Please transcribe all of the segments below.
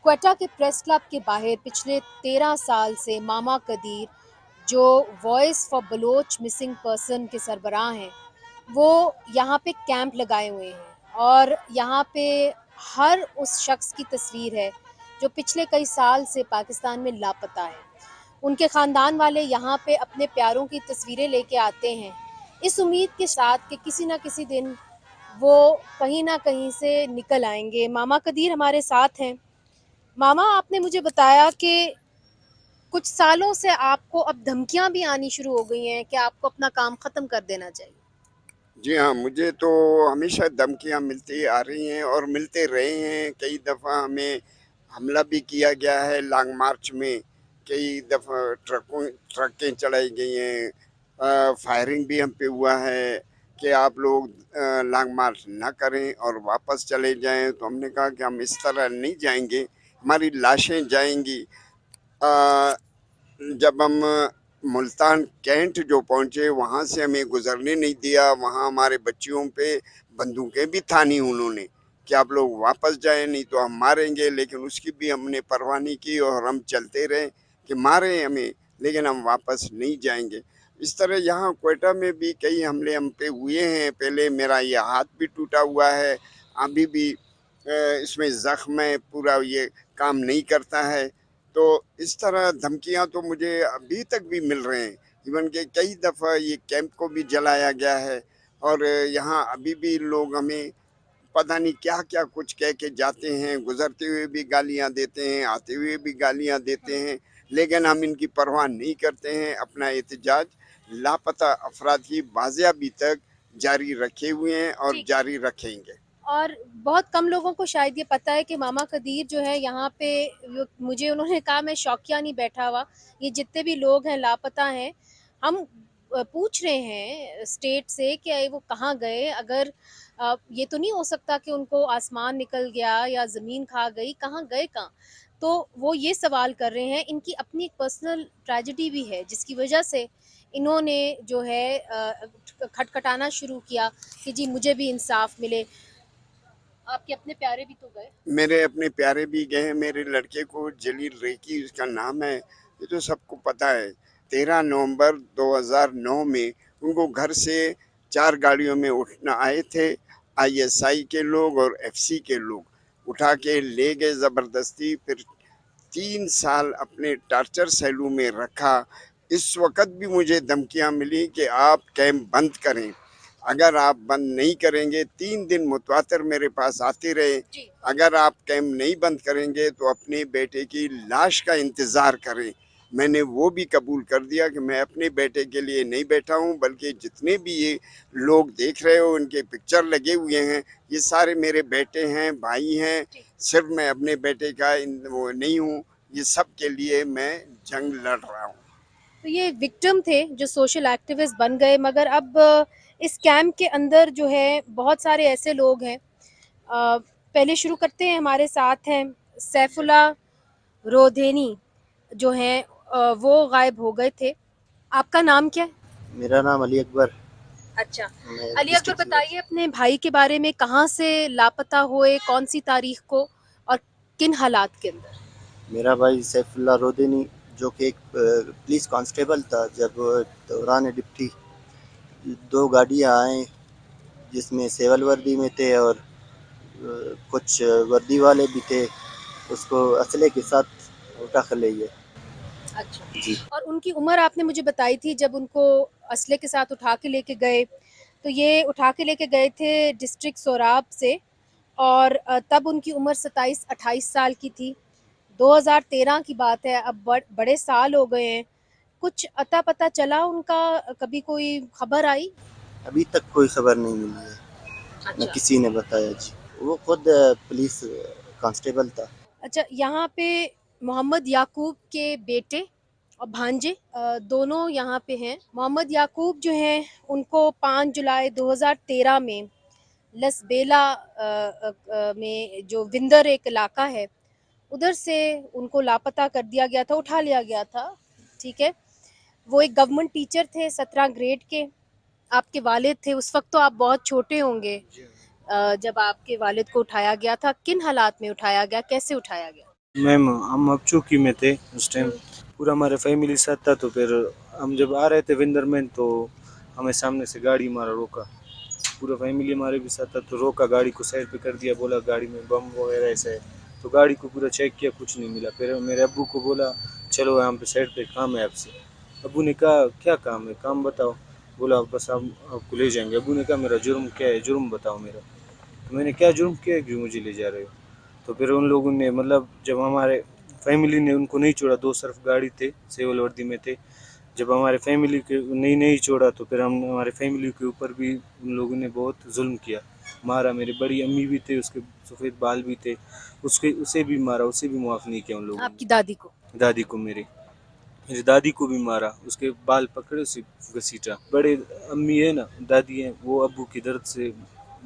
क्वेटा के press club के बाहर पिछले 13 साल से मामा कदीर, जो voice for Baloch missing person के सरबराह हैं, वो यहाँ पे कैंप लगाए हुए हैं और यहाँ पे हर उस शख्स की तस्वीर है जो पिछले कई साल से पाकिस्तान में लापता है। उनके ख़ानदान वाले यहाँ पे अपने प्यारों की तस्वीरें लेके आते हैं इस उम्मीद के साथ कि किसी न किसी दिन वो कहीं ना कहीं से निकल आएंगे। मामा कदीर हमारे साथ हैं। मामा, आपने मुझे बताया कि कुछ सालों से आपको अब धमकियां भी आनी शुरू हो गई हैं कि आपको अपना काम ख़त्म कर देना चाहिए। जी हाँ, मुझे तो हमेशा धमकियाँ मिलती आ रही हैं और मिलते रहे हैं। कई दफ़ा हमें हमला भी किया गया है लॉन्ग मार्च में, कई दफ़ा ट्रकें चढ़ाई गई हैं, फायरिंग भी हम पे हुआ है कि आप लोग लॉन्ग मार्च ना करें और वापस चले जाएं। तो हमने कहा कि हम इस तरह नहीं जाएंगे, हमारी लाशें जाएंगी। जब हम मुल्तान कैंट जो पहुंचे, वहां से हमें गुजरने नहीं दिया। वहां हमारे बच्चियों पे बंदूकें भी थानी उन्होंने कि आप लोग वापस जाएं, नहीं तो हम मारेंगे। लेकिन उसकी भी हमने परवाह नहीं की और हम चलते रहे कि मारे हमें, लेकिन हम वापस नहीं जाएंगे। इस तरह यहाँ क्वेटा में भी कई हमले हम पे हुए हैं। पहले मेरा ये हाथ भी टूटा हुआ है, अभी भी इसमें जख्म है, पूरा ये काम नहीं करता है। तो इस तरह धमकियां तो मुझे अभी तक भी मिल रहे हैं। इवन के कई दफ़ा ये कैंप को भी जलाया गया है और यहाँ अभी भी लोग हमें पता नहीं क्या क्या कुछ कह के जाते हैं। गुजरते हुए भी गालियां देते हैं, आते हुए भी गालियां देते हैं, लेकिन हम इनकी परवाह नहीं करते हैं। अपना एहतजाज लापता अफराद की बाजियाबी तक जारी रखे हुए हैं और जारी रखेंगे। और बहुत कम लोगों को शायद ये पता है कि मामा कदीर जो है यहाँ पे, मुझे उन्होंने कहा मैं शौकिया नहीं बैठा हुआ, ये जितने भी लोग हैं लापता हैं, हम पूछ रहे हैं स्टेट से कि वो कहाँ गए। अगर ये तो नहीं हो सकता कि उनको आसमान निकल गया या ज़मीन खा गई, कहाँ गए कहाँ। तो वो ये सवाल कर रहे हैं। इनकी अपनी एक पर्सनल ट्रेजेडी भी है जिसकी वजह से इन्होंने जो है खटखटाना शुरू किया कि जी मुझे भी इंसाफ मिले। आपके अपने प्यारे भी तो गए। मेरे अपने प्यारे भी गए हैं। मेरे लड़के को जलील रेकी उसका नाम है, ये तो सबको पता है। 13 नवंबर 2009 में उनको घर से 4 गाड़ियों में उठना आए थे आईएसआई के लोग और एफसी के लोग, उठा के ले गए ज़बरदस्ती। फिर 3 साल अपने टार्चर सेलू में रखा। इस वक्त भी मुझे धमकियां मिली कि आप कैंप बंद करें। अगर आप बंद नहीं करेंगे, 3 दिन मुतवातर मेरे पास आते रहे, अगर आप कैंप नहीं बंद करेंगे तो अपने बेटे की लाश का इंतज़ार करें। मैंने वो भी कबूल कर दिया कि मैं अपने बेटे के लिए नहीं बैठा हूँ, बल्कि जितने भी ये लोग देख रहे हो इनके पिक्चर लगे हुए हैं, ये सारे मेरे बेटे हैं, भाई हैं। सिर्फ मैं अपने बेटे का वो नहीं हूँ, ये सब के लिए मैं जंग लड़ रहा हूँ। तो ये विक्टिम थे जो सोशल एक्टिविस्ट बन गए, मगर अब इस कैंप के अंदर जो है बहुत सारे ऐसे लोग हैं। पहले शुरू करते हैं, हमारे साथ हैं सैफुल्ला रोधेनी जो हैं, वो गायब हो गए थे। आपका नाम क्या है? मेरा नाम अली अकबर। अच्छा, अली अकबर, बताइए अपने भाई के बारे में। कहाँ से लापता हुए, कौन सी तारीख को और किन हालात के अंदर? मेरा भाई सैफुल्ला रोदेनी, जो कि एक पुलिस कांस्टेबल था, जब दौरान डिप्टी 2 गाड़ियाँ आए जिसमें सिविल वर्दी में थे और कुछ वर्दी वाले भी थे, उसको असले के साथ उठा कर ले गए। अच्छा जी। और उनकी उम्र आपने मुझे बताई थी जब उनको असले के साथ उठा के लेके गए, तो ये उठा के लेके गए थे डिस्ट्रिक्ट सोराब से, और तब उनकी उम्र 27-28 साल की थी। 2013 की बात है, अब बड़े साल हो गए हैं। कुछ अता पता चला उनका? कभी कोई खबर आई? अभी तक कोई खबर नहीं मिली है, न अच्छा किसी ने बताया। जी, वो खुद पुलिस कांस्टेबल था। अच्छा, यहाँ पे मोहम्मद याकूब के बेटे और भांजे दोनों यहाँ पे हैं। मोहम्मद याकूब जो हैं, उनको 5 जुलाई 2013 में लसबेला में जो विंदर एक इलाका है, उधर से उनको लापता कर दिया गया था, उठा लिया गया था। ठीक है, वो एक गवर्नमेंट टीचर थे 17 ग्रेड के। आपके वालिद थे, उस वक्त तो आप बहुत छोटे होंगे जब आपके वालिद को उठाया गया था। किन हालात में उठाया गया, कैसे उठाया गया? मैम हम अब चौकी में थे उस टाइम, पूरा हमारे फैमिली साथ था। तो फिर हम जब आ रहे थे विंदरमैन तो हमें सामने से गाड़ी मारा, रोका, पूरा फैमिली हमारे भी साथ था। तो रोका, गाड़ी को साइड पे कर दिया, बोला गाड़ी में बम वगैरह ऐसा है। तो गाड़ी को पूरा चेक किया, कुछ नहीं मिला। फिर मेरे अब्बू को बोला चलो यहाँ पे साइड पे काम है आपसे। अब्बू ने कहा क्या काम है, काम बताओ। बोला बस हम आपको ले जाएंगे। अब्बू ने कहा मेरा जुर्म क्या है, जुर्म बताओ मेरा। तो मैंने क्या जुर्म किया है, क्यों मुझे ले जा रहे हो। तो फिर उन लोगों ने मतलब जब हमारे फैमिली ने उनको नहीं छोड़ा, दो सिर्फ गाड़ी थे, सिविल वर्दी में थे। जब हमारे फैमिली के नहीं छोड़ा तो फिर हम हमारे फैमिली के ऊपर भी उन लोगों ने बहुत जुल्म किया, मारा। मेरी बड़ी अम्मी भी थे, उसके सफ़ेद बाल भी थे, उसे भी मारा, उसे भी माफ़ नहीं किया उन लोगों आपकी दादी को? ने। दादी को, मेरी दादी को भी मारा, उसके बाल पकड़े, उसे घसीटा। बड़े अम्मी है ना, दादी है, वो अब्बू की दर्द से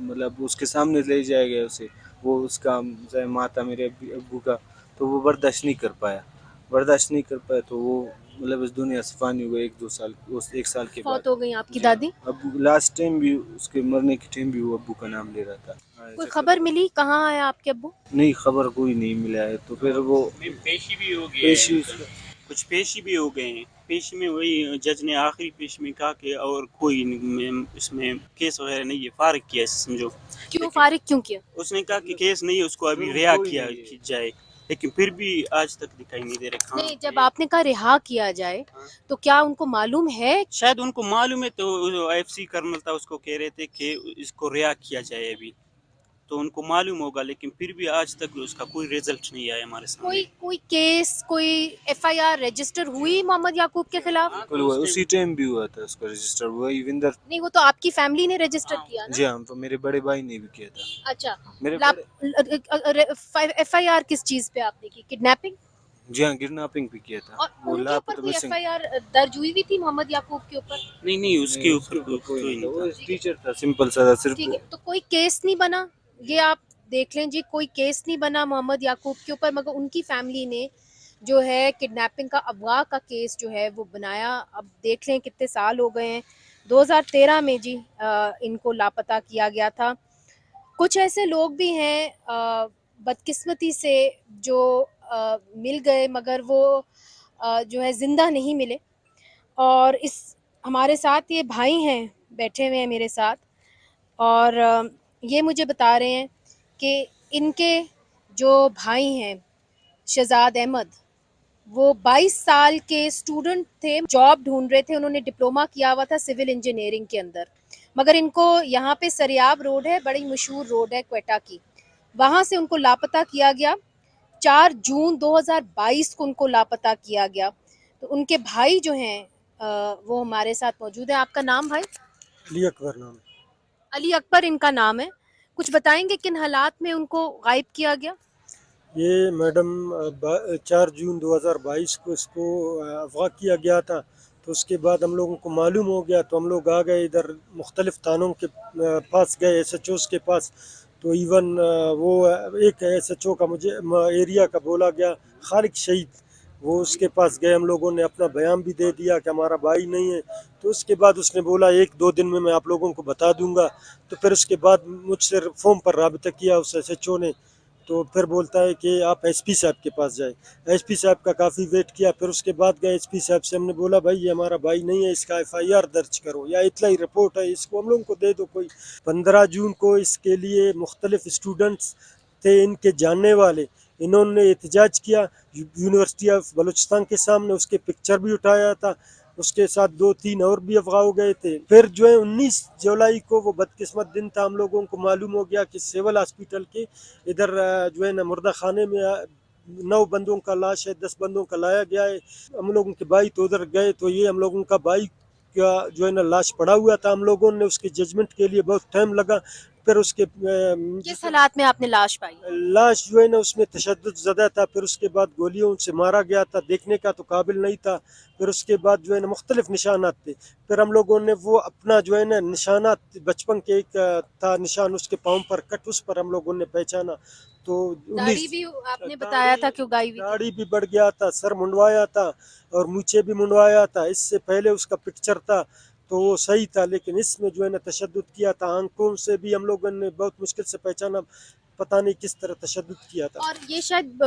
मतलब उसके सामने ले जाया गया उसे, वो उसका माता मेरे अब्बू का, तो वो बर्दाश्त नहीं कर पाया। तो वो मतलब इस दुनिया से फानी हुए 1-2 साल, उस 1 साल के बाद फौत हो गई आपकी जी दादी? हाँ। अब लास्ट टाइम भी उसके मरने के टाइम भी वो अब्बू का नाम ले रहा था। कोई खबर मिली कहाँ है आपके अब्बू? नहीं, खबर कोई नहीं मिला है। तो फिर वो पेशी भी हो गई पेशी है, कुछ पेशी भी हो गए हैं। पेशी में वही जज ने आखिरी पेशी में कहा कि और कोई इसमें केस वगैरह नहीं है, फारिग किया समझो। क्यों फारिग क्यों किया? उसने कहा कि केस नहीं है, उसको अभी रिहा किया जाए, लेकिन फिर भी आज तक दिखाई नहीं दे रहा। नहीं, जब आपने कहा रिहा किया जाए तो क्या उनको मालूम है? शायद उनको मालूम है, तो एफसी कर्नल था, उसको कह रहे थे कि इसको रिहा किया जाए अभी, तो उनको मालूम होगा, लेकिन फिर भी आज तक उसका कोई रिजल्ट नहीं आया हमारे सामने। कोई केस, कोई एफआईआर रजिस्टर हुई मोहम्मद याकूब के खिलाफ? बिल्कुल हुआ, उसी टाइम भी हुआ था उसका रजिस्टर, वही विंदर। नहीं, वो तो आपकी फैमिली ने रजिस्टर किया ना? जी हाँ, तो मेरे बड़े भाई ने भी किया था। अच्छा, मेरे एफआईआर किस चीज पे आपने की? किडनैपिंग? जी हाँ, किडनैपिंग भी किया था। और वो उनके ऊपर लापता कोई मिसिंग। एफआईआर दर्ज हुई भी थी मोहम्मद याकूब के ऊपर? नहीं, उसके ऊपर कोई नहीं वो था। टीचर था, सिंपल सा था सिर्फ। ठीक है, तो कोई केस नहीं बना, ये आप देख लें जी, कोई केस नहीं बना मोहम्मद याकूब के ऊपर, मगर उनकी फैमिली ने जो है किडनैपिंग का, अगवा का केस जो है वो बनाया। अब देख लें कितने साल हो गए हैं। 2013 में जी इनको लापता किया गया था। कुछ ऐसे लोग भी हैं बदकिस्मती से जो मिल गए, मगर वो जो है ज़िंदा नहीं मिले। और इस हमारे साथ ये भाई हैं, बैठे हुए हैं मेरे साथ, और ये मुझे बता रहे हैं कि इनके जो भाई हैं शहजाद अहमद, वो 22 साल के स्टूडेंट थे, जॉब ढूंढ रहे थे, उन्होंने डिप्लोमा किया हुआ था सिविल इंजीनियरिंग के अंदर, मगर इनको यहाँ पे सरियाब रोड है, बड़ी मशहूर रोड है क्वेटा की, वहाँ से उनको लापता किया गया। 4 जून 2022 को उनको लापता किया गया। तो उनके भाई जो हैं वो हमारे साथ मौजूद हैं। आपका नाम भाई? अली अकबर नाम है। अली अकबर इनका नाम है। कुछ बताएंगे किन हालात में उनको गायब किया गया? ये मैडम 4 जून 2022 को इसको अगवा किया गया था। तो उसके बाद हम लोगों को मालूम हो गया, तो हम लोग आ गए इधर, मुख्तलिफ थानों के पास गए, SHOs के पास। तो इवन वो एक SHO का मुझे एरिया का बोला गया, खालिद शहीद, वो उसके पास गए, हम लोगों ने अपना बयान भी दे दिया कि हमारा भाई नहीं है। तो उसके बाद उसने बोला 1-2 दिन में मैं आप लोगों को बता दूंगा। तो फिर उसके बाद मुझसे फ़ोन पर राबिता किया उस SHO ने, तो फिर बोलता है कि आप SP साहब के पास जाए। SP साहब का काफ़ी वेट किया, फिर उसके बाद गए SP साहब से, हमने बोला भाई ये हमारा भाई नहीं है, इसका FIR दर्ज करो या इतलाई रिपोर्ट है इसको हम लोगों को दे दो कोई। 15 जून को इसके लिए मुख्तलिफ स्टूडेंट्स थे इनके जानने वाले, इन्होंने एहतजाज किया यूनिवर्सिटी ऑफ बलूचिस्तान के सामने, उसके पिक्चर भी उठाया था, उसके साथ 2-3 और भी अफगाह हो गए थे। फिर जो है 19 जुलाई को वो बदकिस्मत दिन था, हम लोगों को मालूम हो गया कि सिविल हॉस्पिटल के इधर जो है ना मुर्दा खाने में 9 बंदों का लाश है, 10 बंदों का लाया गया है। हम लोगों के भाई तो उधर गए, तो ये हम लोगों का भाई का जो है ना लाश पड़ा हुआ था। हम लोगों ने उसके जजमेंट के लिए बहुत टाइम लगा। फिर उसके किस हालात में आपने लाश पाई? लाश जो है ना उसमें तशद्दुद ज़्यादा था, फिर उसके बाद गोलियों से मारा गया था, देखने का तो काबिल नहीं था। फिर उसके बाद जो है ना मुख्तलिफ निशानात थे। फिर हम लोगों ने वो अपना जो है ना निशानात, बचपन के एक था निशान उसके पाँव पर कट, उस पर हम लोगों ने पहचाना। तो दाढ़ी भी आपने बताया था कि उगाई हुई थी? दाढ़ी भी बढ़ गया था, सर मुंडवाया था और मूछे भी मुंडवाया था। इससे पहले उसका पिक्चर था तो वो सही था, लेकिन इसमें जो है ना तशद्दुद किया था। आंखों से भी हम लोगों ने बहुत मुश्किल से पहचाना, पता नहीं किस तरह तशद्दुद किया था। और ये शायद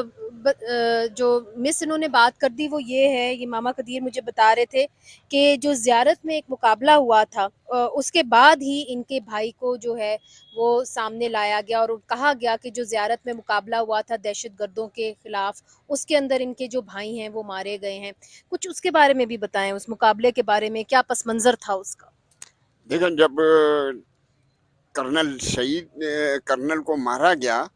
जो मिस इन्होंने बात कर दी वो ये है, ये मामा कदीर मुझे बता रहे थे कि जो ज़ियारत में एक मुकाबला हुआ था, उसके बाद ही इनके भाई को जो है वो सामने लाया गया और कहा गया कि जो ज़ियारत में मुकाबला हुआ था दहशतगर्दों के ख़िलाफ़, उसके अंदर इनके जो भाई हैं वो मारे गए हैं। कुछ उसके बारे में भी बताएं, उस मुकाबले के बारे में क्या पस मंज़र था उसका? देखें, जब कर्नल को मारा गया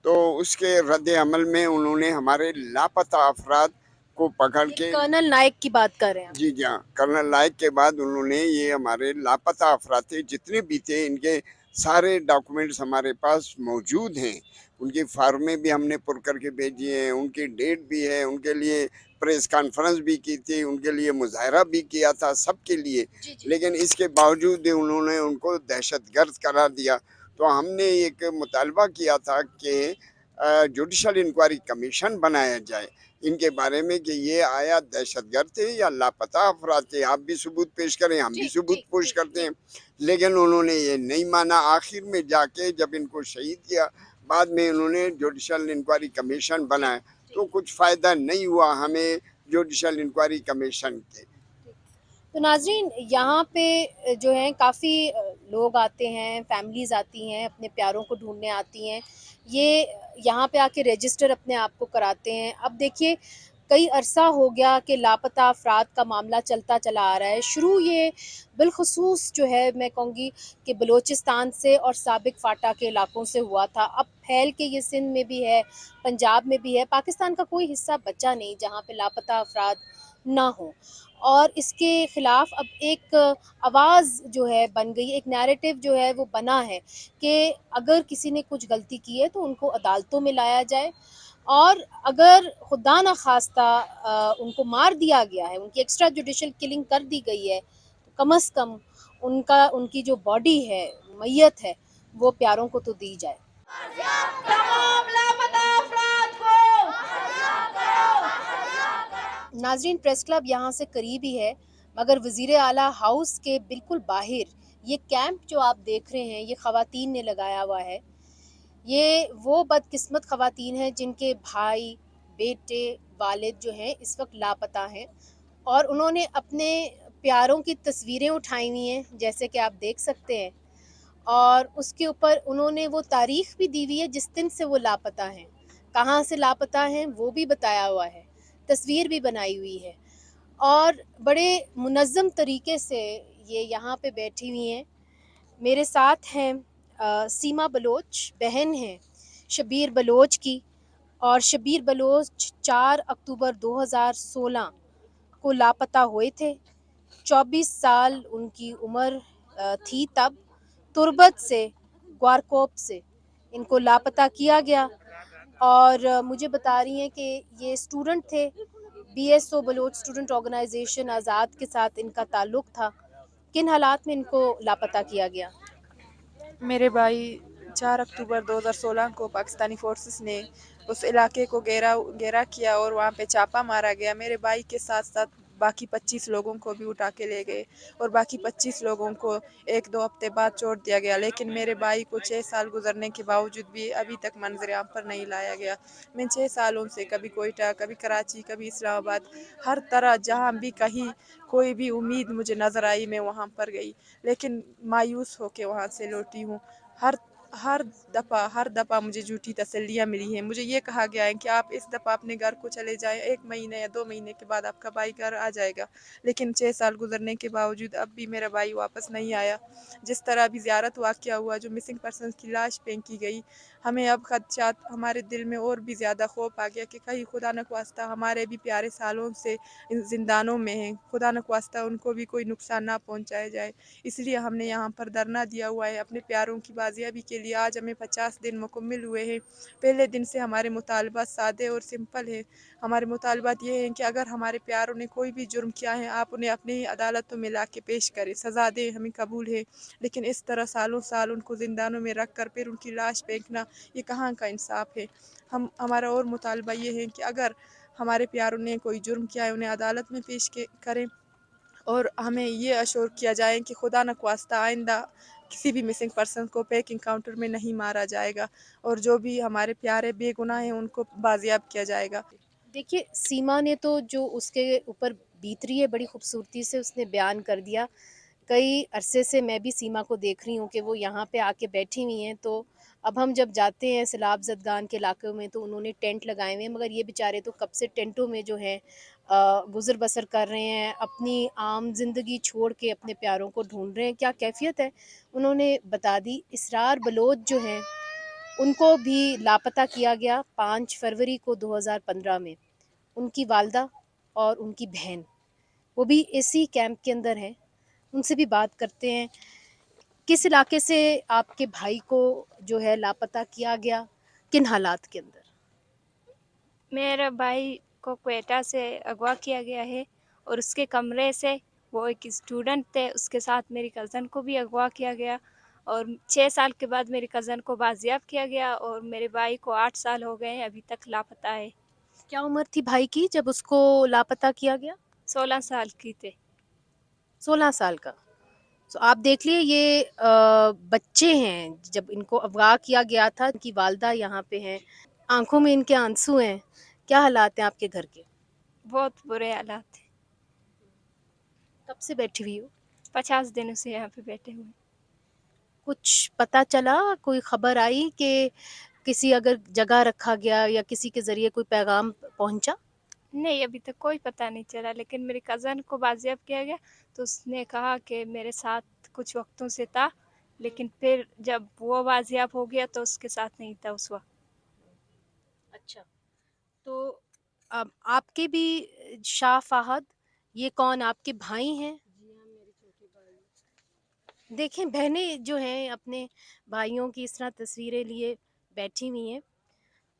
तो उसके रद्द अमल में उन्होंने हमारे लापता अफराद को पकड़ के, कर्नल नायक की बात कर रहे हैं आप? जी जी हाँ, कर्नल नायक के बाद उन्होंने ये हमारे लापता अफराद थे जितने भी थे, इनके सारे डॉक्यूमेंट्स हमारे पास मौजूद हैं। उनकी फार्में भी हमने पुर करके भेजी हैं, उनकी डेट भी है, उनके लिए प्रेस कॉन्फ्रेंस भी की थी, उनके लिए मुजाहरा भी किया था, सबके लिए। लेकिन इसके बावजूद उन्होंने उनको दहशतगर्द करार दिया। तो हमने एक मुतालबा किया था कि जुडिशल इंक्वायरी कमीशन बनाया जाए इनके बारे में कि ये आया दहशतगर्द थे या लापता अफराद थे। आप भी सबूत पेश करें, हम भी सबूत पेश करते हैं। लेकिन उन्होंने ये नहीं माना। आखिर में जाके जब इनको शहीद किया, बाद में उन्होंने जुडिशल इंक्वायरी कमीशन बनाया, तो कुछ फ़ायदा नहीं हुआ हमें जुडिशल इंक्वायरी कमीशन के। तो नाज़रीन, यहाँ पे जो है काफ़ी लोग आते हैं, फैमिलीज़ आती हैं, अपने प्यारों को ढूंढने आती हैं। ये यहाँ पे आके रजिस्टर अपने आप को कराते हैं। अब देखिए, कई अरसा हो गया कि लापता अफराद का मामला चलता चला आ रहा है। शुरू ये बिलखुसूस जो है मैं कहूँगी कि बलूचिस्तान से और साबिक फाटा के इलाकों से हुआ था। अब फैल के ये सिंध में भी है, पंजाब में भी है। पाकिस्तान का कोई हिस्सा बचा नहीं जहाँ पे लापता अफराद ना हो। और इसके ख़िलाफ़ अब एक आवाज़ जो है बन गई, एक नैरेटिव जो है वो बना है कि अगर किसी ने कुछ गलती की है तो उनको अदालतों में लाया जाए, और अगर खुदा न खास्ता उनको मार दिया गया है, उनकी एक्स्ट्रा जुडिशल किलिंग कर दी गई है, तो कम अज़ कम उनकी जो बॉडी है, मैयत है, वो प्यारों को तो दी जाए। नाज़रीन, प्रेस क्लब यहाँ से करीब ही है, मगर वज़ीर आला हाउस के बिल्कुल बाहर ये कैंप जो आप देख रहे हैं, ये ख़वातीन ने लगाया हुआ है। ये वो बदकिस्मत ख़वातीन हैं जिनके भाई, बेटे, वालिद जो हैं इस वक्त लापता हैं, और उन्होंने अपने प्यारों की तस्वीरें उठाई हुई हैं, जैसे कि आप देख सकते हैं, और उसके ऊपर उन्होंने वो तारीख़ भी दी हुई है जिस दिन से वो लापता हैं, कहाँ से लापता हैं वो भी बताया हुआ है, तस्वीर भी बनाई हुई है, और बड़े मुनज़्ज़म तरीके से ये यहाँ पे बैठी हुई हैं। मेरे साथ हैं सीमा बलोच, बहन हैं शबीर बलोच की, और शबीर बलोच 4 अक्टूबर 2016 को लापता हुए थे। 24 साल उनकी उम्र थी तब। तुर्बत से, ग्वारकोप से इनको लापता किया गया, और मुझे बता रही हैं कि ये स्टूडेंट थे, BSO बलोच स्टूडेंट ऑर्गेनाइजेशन आज़ाद के साथ इनका ताल्लुक़ था। किन हालात में इनको लापता किया गया? मेरे भाई 4 अक्टूबर 2016 को पाकिस्तानी फोर्सेस ने उस इलाके को घेरा किया और वहाँ पे छापा मारा गया। मेरे भाई के साथ साथ बाकी 25 लोगों को भी उठा के ले गए, और बाकी 25 लोगों को 1-2 हफ्ते बाद छोड़ दिया गया। लेकिन मेरे भाई को 6 साल गुजरने के बावजूद भी अभी तक मंजर-ए-आम पर नहीं लाया गया। मैं 6 सालों से कभी कोयटा, कभी कराची, कभी इस्लामाबाद, हर तरह जहाँ भी कहीं कोई भी उम्मीद मुझे नज़र आई मैं वहाँ पर गई, लेकिन मायूस होकर वहाँ से लौटी हूँ। हर दफ़ा मुझे झूठी तसल्लियाँ मिली हैं। मुझे ये कहा गया है कि आप इस दफ़ा अपने घर को चले जाएं, 1 महीने या 2 महीने के बाद आपका भाई घर आ जाएगा। लेकिन 6 साल गुजरने के बावजूद अब भी मेरा भाई वापस नहीं आया। जिस तरह अभी ज़ियारत वाक़या हुआ, जो मिसिंग पर्सन की लाश फेंकी गई, हमें अब खदशात, हमारे दिल में और भी ज़्यादा खौफ आ गया कि कहीं खुदा न ख्वास्ता हमारे भी प्यारे सालों से ज़िंदानों में हैं, खुदा न ख्वास्ता उनको भी कोई नुकसान ना पहुँचाया जाए। इसलिए हमने यहाँ पर धरना दिया हुआ है अपने प्यारों की बाजियाबी के लिए। आज हमें 50 दिन मुकम्मल हुए हैं। पहले दिन से हमारे मुतालबात सादे और सिंपल है। हमारे मुतालबात ये हैं कि अगर हमारे प्यारों ने कोई भी जुर्म किया है, आप उन्हें अपनी ही अदालतों में ला के पेश करें, सज़ा दें, हमें कबूल है। लेकिन इस तरह सालों साल उनको ज़िंदानों में रख कर फिर उनकी लाश फेंकना, ये कहाँ का इंसाफ है। हमारा और मुतालबा ये है कि अगर हमारे प्यारों ने कोई जुर्म किया है, उन्हें अदालत में पेश करें, और हमें ये अश्योर किया जाए कि खुदा न ख्वास्ता आइंदा किसी भी मिसिंग पर्सन को फेक इनकाउंटर में नहीं मारा जाएगा और जो भी हमारे प्यारे बेगुनाह हैं उनको बाजियाब किया जाएगा। देखिए, सीमा ने तो जो उसके ऊपर बीत रही है बड़ी खूबसूरती से उसने बयान कर दिया। कई अरसे से मैं भी सीमा को देख रही हूँ कि वो यहाँ पे आके बैठी हुई हैं, तो अब हम जब जाते हैं सैलाब ज़दगान के इलाकों में तो उन्होंने टेंट लगाए हुए हैं, मगर ये बेचारे तो कब से टेंटों में जो हैं गुज़र बसर कर रहे हैं, अपनी आम ज़िंदगी छोड़ के अपने प्यारों को ढूंढ रहे हैं। क्या कैफियत है उन्होंने बता दी। इसरार बलोच जो हैं उनको भी लापता किया गया 5 फरवरी को 2015 में। उनकी वालदा और उनकी बहन वो भी इसी कैंप के अंदर हैं। उनसे भी बात करते हैं। किस इलाके से आपके भाई को जो है लापता किया गया, किन हालात के अंदर? मेरे भाई को क्वेटा से अगवा किया गया है और उसके कमरे से वो एक स्टूडेंट थे, उसके साथ मेरी कज़न को भी अगवा किया गया और 6 साल के बाद मेरी कज़न को बाजियाब किया गया और मेरे भाई को 8 साल हो गए हैं, अभी तक लापता है। क्या उम्र थी भाई की जब उसको लापता किया गया? 16 साल की थे। 16 साल का। तो आप देख लिए ये बच्चे हैं, जब इनको अगवा किया गया था, इनकी वालदा यहाँ पे हैं, आंखों में इनके आंसू हैं। क्या हालात हैं आपके घर के? बहुत बुरे हालात हैं। कब से बैठी हुई हो? 50 दिनों से यहाँ पे बैठे हुए हैं। कुछ पता चला, कोई खबर आई कि किसी अगर जगह रखा गया या किसी के ज़रिए कोई पैगाम पहुँचा? नहीं, अभी तक कोई पता नहीं चला, लेकिन मेरी कज़न को बाजियाब किया गया तो उसने कहा कि मेरे साथ कुछ वक्तों से था, लेकिन फिर जब वो बाजियाब हो गया तो उसके साथ नहीं था उस वक्त। अच्छा, तो अब आपके भी शाह फाहद, ये कौन आपके भाई हैं? देखें, बहनें जो हैं अपने भाइयों की इस तरह तस्वीरें लिए बैठी हुई हैं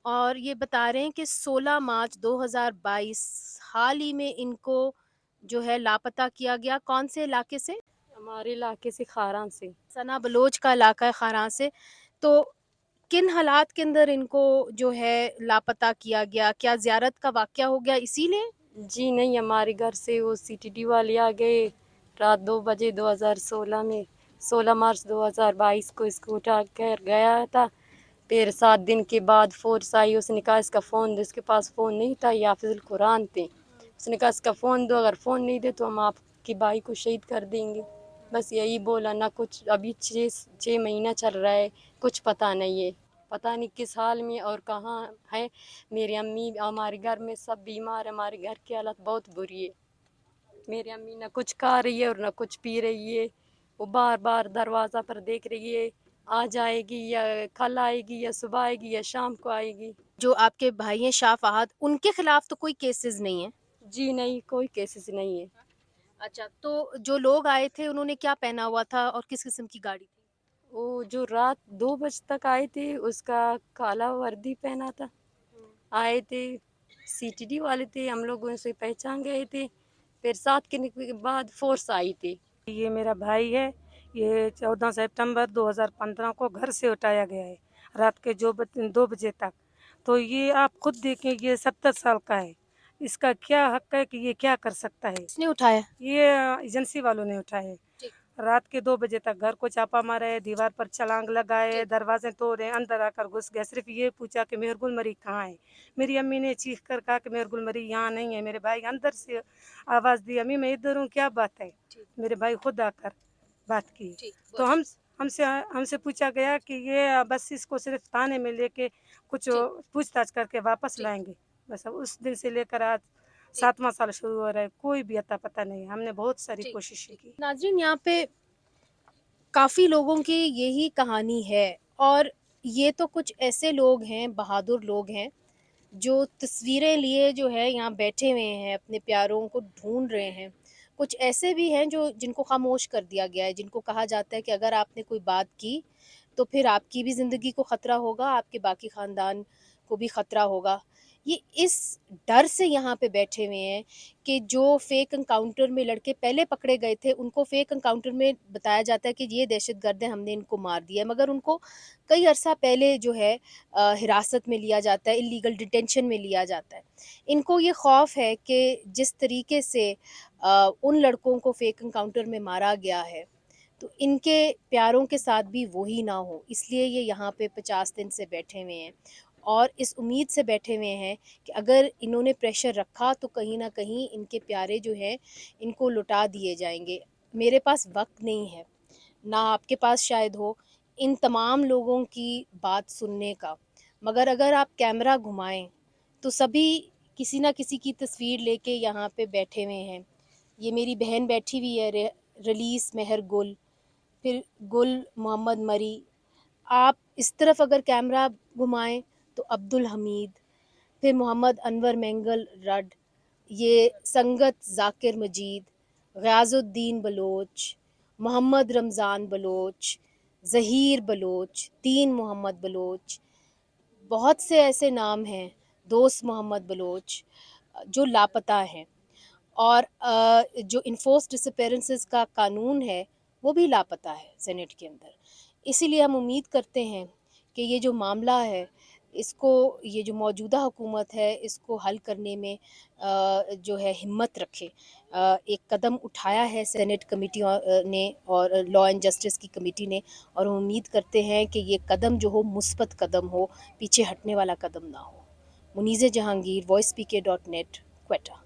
और ये बता रहे हैं कि 16 मार्च 2022 हाल ही में इनको जो है लापता किया गया। कौन से इलाके से? हमारे इलाके से खारां से। सना बलोच का इलाका है खारां से। तो किन हालात के अंदर इनको जो है लापता किया गया? क्या ज़ियारत का वाक़या हो गया इसीलिए? जी नहीं, हमारे घर से वो सीटीडी वाले आ गए रात 2 बजे 2016 में। 16 मार्च 2022 को इसको उठा कर गया था। फिर 7 दिन के बाद फोर्स आई, उसने कहा इसका फ़ोन दो। इसके पास फ़ोन नहीं था, ये हाफिज़ुल कुरान थे। उसने कहा इसका फ़ोन दो, अगर फ़ोन नहीं दे तो हम आपके भाई को शहीद कर देंगे। बस यही बोला, ना कुछ। अभी 6 महीना चल रहा है, कुछ पता नहीं है, पता नहीं किस हाल में और कहाँ है। मेरी अम्मी हमारे घर में सब बीमार है, हमारे घर की हालत बहुत बुरी है। मेरी अम्मी ना कुछ खा रही है और ना कुछ पी रही है। वो बार बार दरवाज़ा पर देख रही है, आ जाएगी या कल आएगी या सुबह आएगी या शाम को आएगी। जो आपके भाई हैं शाह फहद, उनके खिलाफ तो कोई केसेस नहीं है? जी नहीं, कोई केसेस नहीं है। अच्छा, तो जो लोग आए थे उन्होंने क्या पहना हुआ था और किस किस्म की गाड़ी थी? वो जो रात 2 बजे तक आए थे, उसका काला वर्दी पहना था। आए थे, सीटीडी वाले थे, हम लोग उनसे पहचान गए थे। फिर 7 के बाद फोर्स आई थी। ये मेरा भाई है। ये 14 सितंबर 2015 को घर से उठाया गया है रात के 2 बजे तक। तो ये आप खुद देखें, ये 70 साल का है। इसका क्या हक है कि ये क्या कर सकता है? किसने उठाया? ये एजेंसी वालों ने उठाया है। रात के 2 बजे तक घर को चापा मारा है, दीवार पर छलांग लगाए, दरवाजे तोड़े, अंदर आकर घुस गए। सिर्फ ये पूछा कि मेहर गुल मरी कहाँ है। मेरी अम्मी ने चीख कर कहा कि मेहर गुल मरी यहाँ नहीं है। मेरे भाई अंदर से आवाज़ दी, अम्मी मैं इधर हूँ, क्या बात है? मेरे भाई खुद आकर बात की। तो हमसे पूछा गया कि ये बस इसको सिर्फ थाने में लेके कुछ पूछताछ करके वापस लाएंगे। बस अब उस दिन से लेकर आज 7वां साल शुरू हो रहा है, कोई भी अता पता नहीं। हमने बहुत सारी कोशिशें की। नाज़रीन, यहाँ पे काफ़ी लोगों की यही कहानी है और ये तो कुछ ऐसे लोग हैं, बहादुर लोग हैं, जो तस्वीरें लिए जो है यहाँ बैठे हुए हैं, अपने प्यारों को ढूंढ रहे हैं। कुछ ऐसे भी हैं जो जिनको खामोश कर दिया गया है, जिनको कहा जाता है कि अगर आपने कोई बात की तो फिर आपकी भी ज़िंदगी को ख़तरा होगा, आपके बाकी ख़ानदान को भी ख़तरा होगा। ये इस डर से यहाँ पे बैठे हुए हैं कि जो फेक एनकाउंटर में लड़के पहले पकड़े गए थे, उनको फेक एनकाउंटर में बताया जाता है कि ये दहशतगर्द हैं, हमने इनको मार दिया है, मगर उनको कई अरसा पहले जो है हिरासत में लिया जाता है, इलीगल डिटेंशन में लिया जाता है। इनको ये खौफ है कि जिस तरीके से उन लड़कों को फेक एनकाउंटर में मारा गया है, تو ان کے پیاروں کے ساتھ بھی وہی نہ ہو، اس لیے یہ یہاں پہ 50 دن سے بیٹھے ہوئے ہیں، اور اس امید سے بیٹھے ہوئے ہیں کہ اگر انہوں نے پریشر رکھا تو کہیں نہ کہیں ان کے پیارے جو ہیں ان کو لٹا دیے جائیں گے۔ میرے پاس وقت نہیں ہے، نہ آپ کے پاس شاید ہو ان تمام لوگوں کی بات سننے کا، مگر اگر آپ کیمرہ گھمائیں تو سبھی کسی نہ کسی کی تصویر لے کے یہاں پہ بیٹھے ہوئے ہیں۔ یہ میری بہن بیٹھی ہوئی ہے رلیس مہر گل، پھر گل محمد مری، آپ اس طرف اگر کیمرہ گھمائیں تو عبدالحمید، پھر محمد انور مینگل رڈ، یہ سنگت ذاکر مجید، غیاض الدین بلوچ، محمد رمضان بلوچ، ظہیر بلوچ، دین محمد بلوچ، بہت سے ایسے نام ہیں، دوست محمد بلوچ جو لاپتہ ہیں، اور جو انفورس ڈس اپیرنسز کا قانون ہے وہ بھی لاپتہ ہے سینٹ کے اندر۔ اسی لیے ہم امید کرتے ہیں کہ یہ جو معاملہ ہے اس کو، یہ جو موجودہ حکومت ہے اس کو حل کرنے میں جو ہے ہمت رکھے۔ ایک قدم اٹھایا ہے سینٹ کمیٹی نے اور لا اینڈ جسٹس کی کمیٹی نے، اور ہم امید کرتے ہیں کہ یہ قدم جو ہو مثبت قدم ہو، پیچھے ہٹنے والا قدم نہ ہو۔ منیزہ جہانگیر، voicepk.net، کوئٹہ۔